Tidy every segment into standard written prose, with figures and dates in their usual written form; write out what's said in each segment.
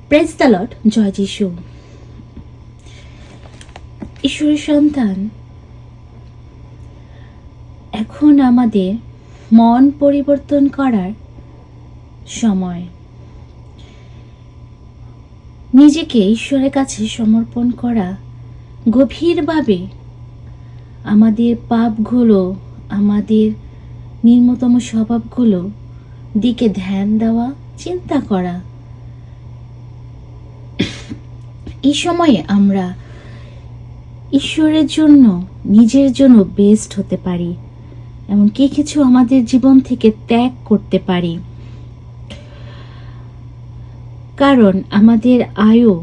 Praise the Lord, জয় যিশু। ঈশ্বরের সন্তান, এখন আমাদের মন পরিবর্তন করার সময়। নিজেকে ঈশ্বরের কাছে সমর্পণ করা, গভীরভাবে আমাদের পাপগুলো, আমাদের নিম্নতম স্বভাবগুলো দিকে ধ্যান দেওয়া, চিন্তা করা। এই সময়ে আমরা ঈশ্বরের জন্য, নিজের জন্য বেস্ট হতে পারি, এমনকি কিছু আমাদের জীবন থেকে ত্যাগ করতে পারি। কারণ আমাদের আয়ু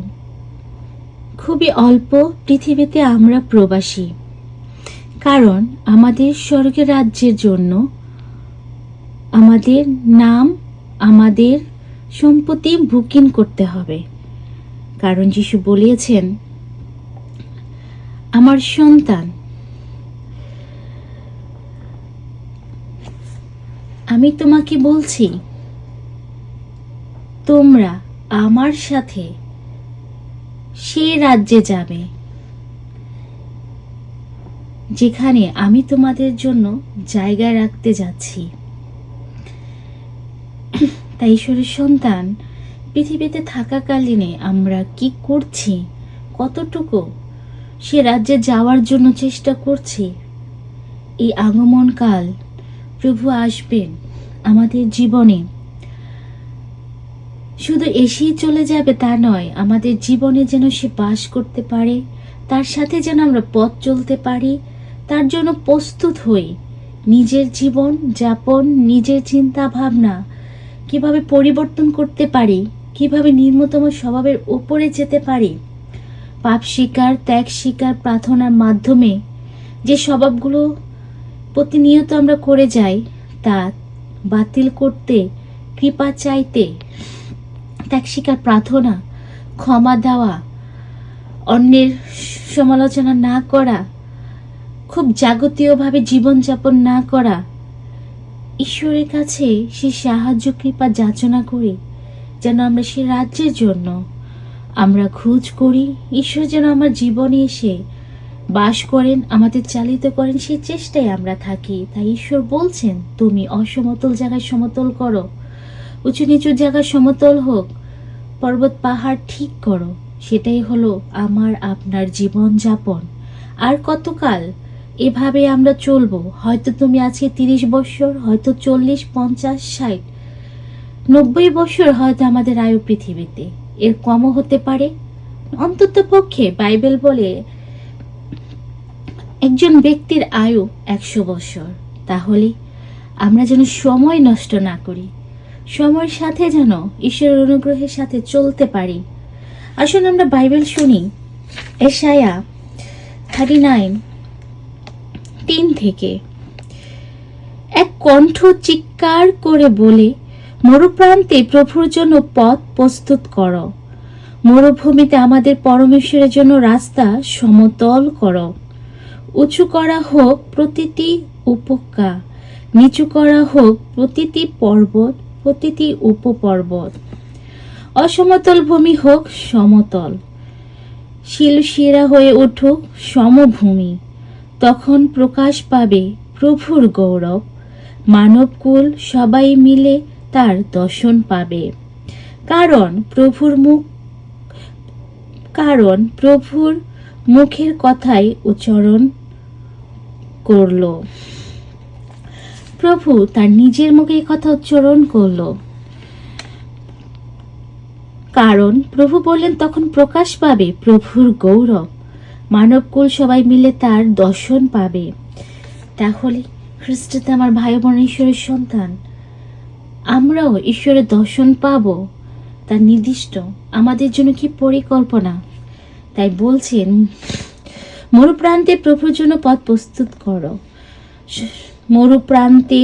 খুবই অল্প, পৃথিবীতে আমরা প্রবাসী। কারণ আমাদের স্বর্গের রাজ্যের জন্য আমাদের নাম, আমাদের সম্পত্তি বুকিং করতে হবে। কারণ যিশু বলেছেন, আমার সন্তান, আমি তোমাকে বলছি, তোমরা আমার সাথে সেই রাজ্যে যাবে যেখানে আমি তোমাদের জন্য জায়গা রাখতে যাচ্ছি। তাই ঈশ্বরের সন্তান, পৃথিবীতে থাকাকালীনে আমরা কি করছি, কতটুকু সে রাজ্যে যাওয়ার জন্য চেষ্টা করছি। এই আগমনকাল প্রভু আসবেন আমাদের জীবনে, শুধু এসেই চলে যাবে তা নয়, আমাদের জীবনে যেন সে বাস করতে পারে, তার সাথে যেন আমরা পথ চলতে পারি, তার জন্য প্রস্তুত হই। নিজের জীবন যাপন, নিজের চিন্তা ভাবনা কিভাবে পরিবর্তন করতে পারি, কিভাবে নিম্নতম স্বভাবের উপরে যেতে পারি, পাপ স্বীকার, ত্যাগ স্বীকার, প্রার্থনার মাধ্যমে যে স্বভাবগুলো প্রতিনিয়ত আমরা করে যাই তা বাতিল করতে, কৃপা চাইতে, ত্যাগ স্বীকার, প্রার্থনা, ক্ষমা দেওয়া, অন্যের সমালোচনা না করা, খুব জাগতীয়ভাবে জীবনযাপন না করা, ঈশ্বরের কাছে সে সাহায্য কৃপা যাচনা করি, যেন আমরা সে রাজ্যের জন্য আমরা খোঁজ করি। ঈশ্বর যেন আমার জীবনে এসে বাস করেন, আমাদের চালিত করেন, সেই চেষ্টায় আমরা থাকি। তাই ঈশ্বর বলছেন, তুমি অসমতল জায়গায় সমতল করো, উঁচু নিচু জায়গায় সমতল হোক, পর্বত পাহাড় ঠিক করো। সেটাই হলো আমার আপনার জীবন যাপন। আর কতকাল এভাবে আমরা চলবো? হয়তো তুমি আজকে 30 বছর, হয়তো 40, 50, 60, 90 বছর হয়তো আমাদের আয়ু পৃথিবীতে, এর কমও হতে পারে। অন্তত পক্ষে বাইবেল বলে একজন ব্যক্তির আয়ু 100 বছর। তাহলে আমরা যেন সময় নষ্ট না করি, সময়ের সাথে যেন ঈশ্বরের অনুগ্রহের সাথে চলতে পারি। আসুন আমরা বাইবেল শুনি, এশায়া 39:3 থেকে। এক কণ্ঠ চিৎকার করে বলে, মরুপ্রান্তে প্রভুর জন্য পথ প্রস্তুত করো, মরুভূমিতে আমাদের পরমেশ্বরের জন্য রাস্তা সমতল করো। উঁচু করা হোক প্রতিটি উপত্যকা, নিচু করা হোক প্রতিটি পর্বত, প্রতিটি উপপর্বত। অসমতল ভূমি হোক সমতল, শিলশিরা হয়ে উঠুক সমভূমি। তখন প্রকাশ পাবে প্রভুর গৌরব, মানবকুল সবাই মিলে তার দর্শন পাবে। কারণ প্রভুর মুখের কথাই উচ্চারণ করলো। প্রভু তার নিজের মুখে কথা উচ্চারণ করলো। কারণ প্রভু বললেন, তখন প্রকাশ পাবে প্রভুর গৌরব, মানবকুল সবাই মিলে তার দর্শন পাবে। তাহলে খ্রিস্টতে আমার ভাই বোন, ঈশ্বরের সন্তান, আমরাও ঈশ্বরের দর্শন পাবো। তার নির্দিষ্ট আমাদের জন্য কি পরিকল্পনা। তাই বলছেন, মরুপ্রান্তে প্রভুর জন্য পথ প্রস্তুত করো, মরুপ্রান্তে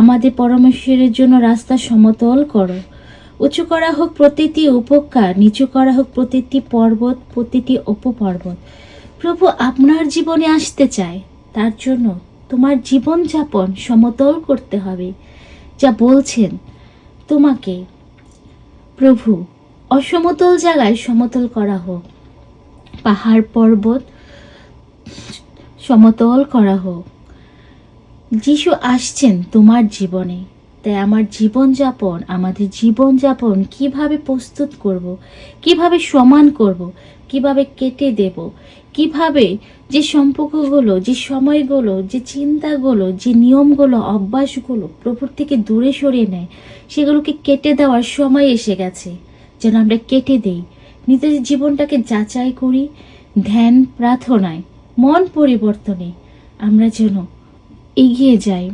আমাদের পরমেশ্বরের জন্য রাস্তা সমতল করো। উঁচু করা হোক প্রতিটি উপত্যকা, নিচু করা হোক প্রতিটি পর্বত, প্রতিটি উপপর্বত। প্রভু আপনার জীবনে আসতে চায়, তার জন্য তোমার জীবনযাপন সমতল করতে হবে। যা বলছেন তোমাকে প্রভু অসমতল জায়গায় সমতল করা হোক, পাহাড় পর্বত সমতল করা হোক। যিশু আসছেন তোমার জীবনে, তাই আমার জীবনযাপন, আমাদের জীবনযাপন কিভাবে প্রস্তুত করব, কিভাবে সমান করব, কিভাবে কেটে দেব, কিভাবে যে সম্পর্কগুলো, যে সময়গুলো, যে চিন্তাগুলো, যে নিয়মগুলো, অভ্যাসগুলো প্রভুর থেকে দূরে সরিয়ে নেয়, সেগুলোকে কেটে দেওয়ার সময় এসে গেছে। যেন আমরা কেটে দেই, নিজেদের জীবনটাকে যাচাই করি, ধ্যান প্রার্থনায়, মন পরিবর্তনে আমরা যেন এগিয়ে যাই।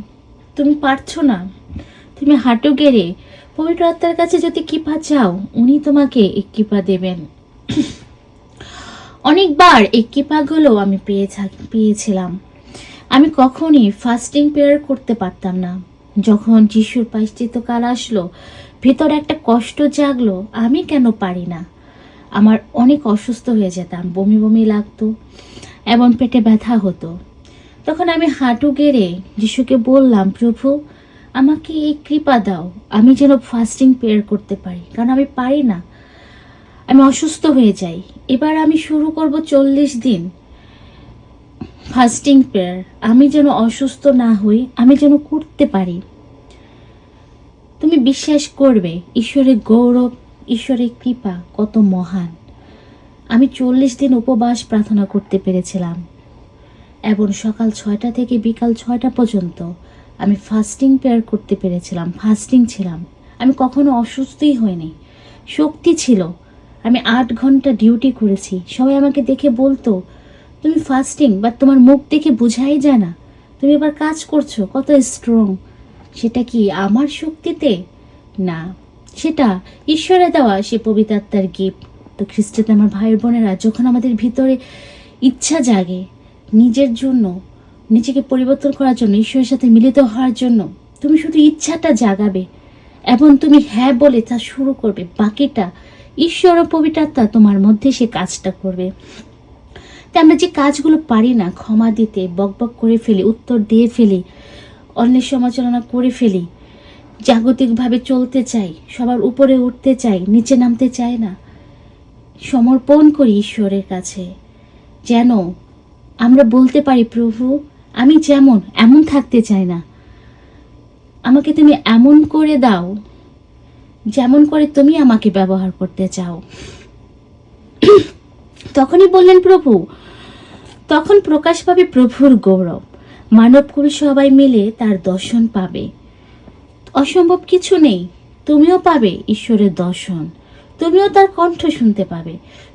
তুমি পারছো না, তুমি হাঁটু গেড়ে পবিত্র আত্মার কাছে যদি কৃপা চাও, উনি তোমাকে এই কৃপা দেবেন। অনেকবার এই কৃপাগুলো আমি পেয়েছিলাম। আমি কখনই ফাস্টিং প্রেয়ার করতে পারতাম না। যখন যিশুর প্রায়শ্চিত্তকাল আসলো, ভেতরে একটা কষ্ট জাগলো, আমি কেন পারি না। আমার অনেক অসুস্থ হয়ে যেতাম, বমি বমি লাগতো এবং পেটে ব্যথা হতো। তখন আমি হাঁটু গেড়ে যিশুকে বললাম, প্রভু আমাকে এই কৃপা দাও, আমি যেন ফাস্টিং প্রেয়ার করতে পারি, কারণ আমি পারি না, আমি অসুস্থ হয়ে যাই। এবার আমি শুরু করব 40 দিন ফাস্টিং প্রেয়ার, আমি যেন অসুস্থ না হই, আমি যেন করতে পারি। তুমি বিশ্বাস করবে ঈশ্বরের গৌরব, ঈশ্বরের কৃপা কত মহান। আমি 40 দিন উপবাস প্রার্থনা করতে পেরেছিলাম এবং সকাল 6টা থেকে বিকাল 6টা পর্যন্ত আমি ফাস্টিং প্রেয়ার করতে পেরেছিলাম, ফাস্টিং ছিলাম। আমি কখনো অসুস্থই হইনি, শক্তি ছিল। আমি 8 ঘন্টা ডিউটি করেছি। সবাই আমাকে দেখে বলতো, তুমি ফাস্টিং, বা তোমার মুখ দেখে বোঝাই যায় না তুমি এবার কাজ করছো, কত স্ট্রং। সেটা কি আমার শক্তিতে? না, সেটা ঈশ্বরে দেওয়া সে পবিত্র আত্মার গিফট। তো খ্রিস্টাতে আমার ভাই বোনেরা, যখন আমাদের ভিতরে ইচ্ছা জাগে নিজের জন্য, নিজেকে পরিবর্তন করার জন্য, ঈশ্বরের সাথে মিলিত হওয়ার জন্য, তুমি শুধু ইচ্ছাটা জাগাবে এবং তুমি হ্যাঁ বলে তা শুরু করবে। বাকিটা ঈশ্বর ও পবিত্র আত্মা তোমার মধ্যে সে কাজটা করবে। তাই আমরা যে কাজগুলো পারি না, ক্ষমা দিতে, বকবক করে ফেলি, উত্তর দিয়ে ফেলি, অন্যের সমালোচনা করে ফেলি, জাগতিকভাবে চলতে চাই, সবার উপরে উঠতে চাই, নিচে নামতে চাই না, সমর্পণ করি ঈশ্বরের কাছে, যেন আমরা বলতে পারি, প্রভু আমি যেমন এমন থাকতে চাই না, আমাকে তুমি এমন করে দাও যেমন করে তুমি আমাকে ব্যবহার করতে চাও। তখনই বললেন প্রভু, তখন প্রকাশ পাবে প্রভুর গৌরব, মানবকুল সবাই মিলে তার দর্শন পাবে। অসম্ভব কিছু নেই, তুমিও পাবে ঈশ্বরের দর্শন, তুমিও তার কণ্ঠ শুনতে পাবে,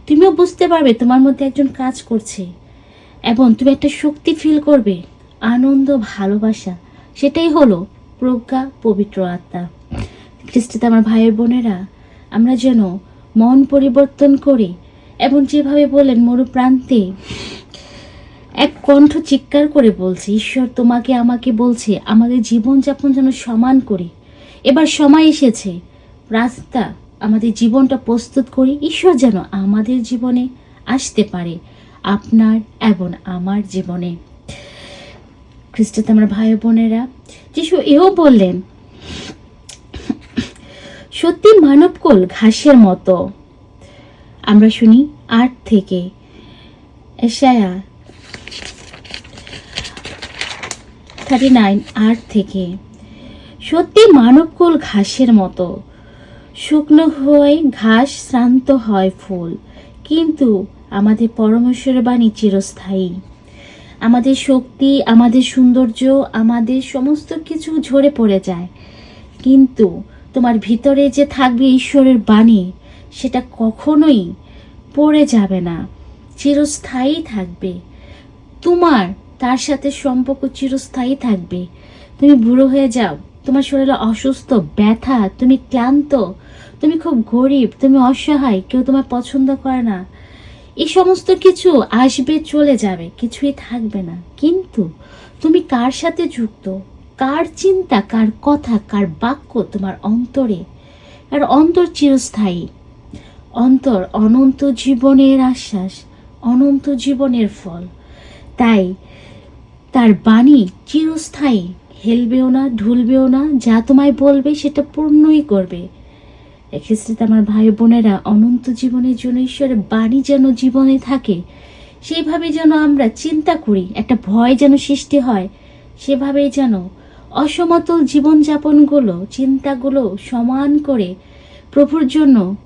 তুমিও বুঝতে পারবে তোমার মধ্যে একজন কাজ করছে এবং তুমি একটা শক্তি ফিল করবে, আনন্দ, ভালোবাসা। সেটাই হলো প্রজ্ঞা, পবিত্র আত্মা। খ্রিস্টতে আমার ভাইয়ের বোনেরা, আমরা যেন মন পরিবর্তন করি এবং যেভাবে বলেন মরুপ্রান্তে এক কণ্ঠ চিৎকার করে বলছে, ঈশ্বর তোমাকে আমাকে বলছে আমাদের জীবনযাপন যেন সমান করি। এবার সময় এসেছে, রাস্তা আমাদের জীবনটা প্রস্তুত করি, ঈশ্বর যেন আমাদের জীবনে আসতে পারে, আপনার এবং আমার জীবনে। খ্রিস্টতে আমার ভাই বোনেরা, যিশু এও বললেন, সত্যি মানবকুল ঘাসের মতো। আমরা শুনি 8 থেকে, এশায়া 39 8 থেকে, সত্যি মানবকুল ঘাসের মতো, শুকনো হয় ঘাস, শ্রান্ত হয় ফুল, কিন্তু আমাদের পরমেশ্বরের বাণী চিরস্থায়ী। আমাদের শক্তি, আমাদের সৌন্দর্য, আমাদের সমস্ত কিছু ঝরে পড়ে যায়, কিন্তু তোমার ভিতরে যে থাকবে ঈশ্বরের বাণী, সেটা কখনোই পড়ে যাবে না, চিরস্থায়ী থাকবে। তোমার তার সাথে সম্পর্ক চিরস্থায়ী থাকবে। তুমি বুড়ো হয়ে যাও, তোমার শরীরে অসুস্থ, ব্যথা, তুমি ক্লান্ত, তুমি খুব গরিব, তুমি অসহায়, কেউ তোমার পছন্দ করে না, এই সমস্ত কিছু আসবে, চলে যাবে, কিছুই থাকবে না। কিন্তু তুমি কার সাথে যুক্ত, কার চিন্তা, কার কথা, কার বাক্য তোমার অন্তরে, আর অন্তর চিরস্থায়ী। অন্তর অনন্ত জীবনের আশ্বাস, অনন্ত জীবনের ফল। তাই তার বাণী চিরস্থায়ী, হেলবেও না, ঢুলবেও না, যা তোমায় বলবে সেটা পূর্ণই করবে। খ্রিস্টে আমার ভাই বোনেরা, অনন্ত জীবনের জন্য ঈশ্বরের বাণী যেন জীবনে থাকে, সেইভাবে যেন আমরা চিন্তা করি, একটা ভয় যেন সৃষ্টি হয়, সেভাবেই যেন অসমতল জীবনযাপনগুলো, চিন্তাগুলো সমান করে প্রভুর জন্য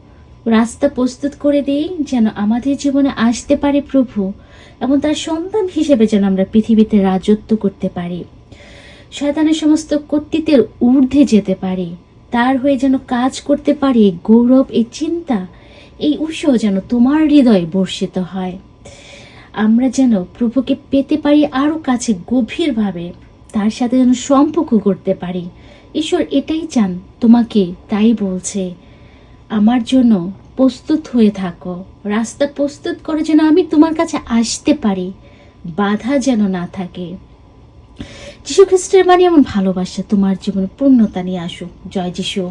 রাস্তা প্রস্তুত করে দিই, যেন আমাদের জীবনে আসতে পারে প্রভু, এবং তার সন্তান হিসেবে যেন আমরা পৃথিবীতে রাজত্ব করতে পারি, শয়তানের সমস্ত কর্তৃত্বের ঊর্ধ্বে যেতে পারি, তার হয়ে যেন কাজ করতে পারি। এই গৌরব, এই চিন্তা, এই উৎসাহ যেন তোমার হৃদয়ে বর্ষিত হয়। আমরা যেন প্রভুকে পেতে পারি আরো কাছে, গভীরভাবে তার সাথে যেন সম্পর্ক করতে পারি। ঈশ্বর এটাই চান তোমাকে, তাই বলছে আমার জন্য প্রস্তুত হয়ে থাকো, রাস্তা প্রস্তুত করে যেন আমি তোমার কাছে আসতে পারি, বাধা যেন না থাকে। যীশু খ্রিস্টের বাণী এমন ভালোবাসা তোমার জীবনে পূর্ণতা নিয়ে আসুক। জয় যিশু।